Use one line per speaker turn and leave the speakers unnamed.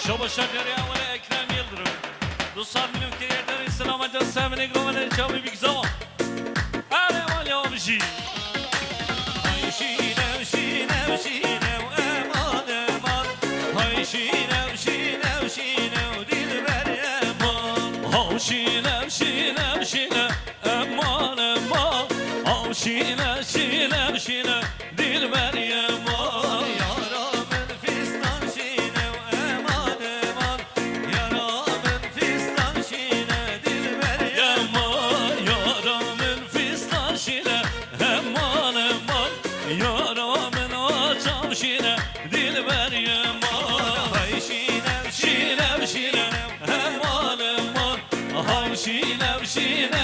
Şoba Şakir'e ve Ekrem Yıldırım. Dostlar milyon kere selam aleyküm. Sevin ekranı çabuk bir zaman. Alev alev bir şey. Hay şinev şinev şinev eman eman. Hay şinev şinev şinev dilber eman. Hay şinev şinev şinev eman eman. Hay şinev şinev şinev dilber eman. Dilber yaman, hay şinev şinev şinev, eman eman, hay şinev şinev